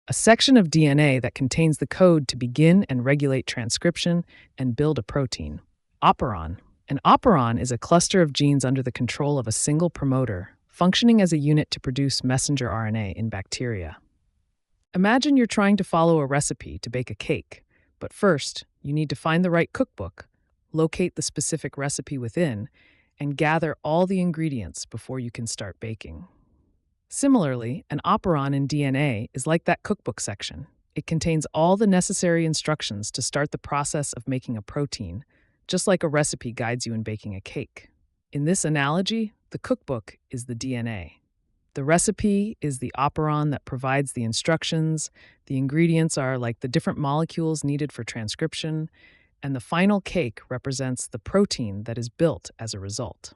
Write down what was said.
a section of DNA that contains the code to begin and regulate transcription and build a protein. Operon. An operon is a cluster of genes under the control of a single promoter, functioning as a unit to produce messenger RNA in bacteria. Imagine you're trying to follow a recipe to bake a cake, but first, you need to find the right cookbook, locate the specific recipe within, and gather all the ingredients before you can start baking. Similarly, an operon in DNA is like that cookbook section. It contains all the necessary instructions to start the process of making a protein, just like a recipe guides you in baking a cake. In this analogy, the cookbook is the DNA. The recipe is the operon that provides the instructions, the ingredients are like the different molecules needed for transcription, and the final cake represents the protein that is built as a result.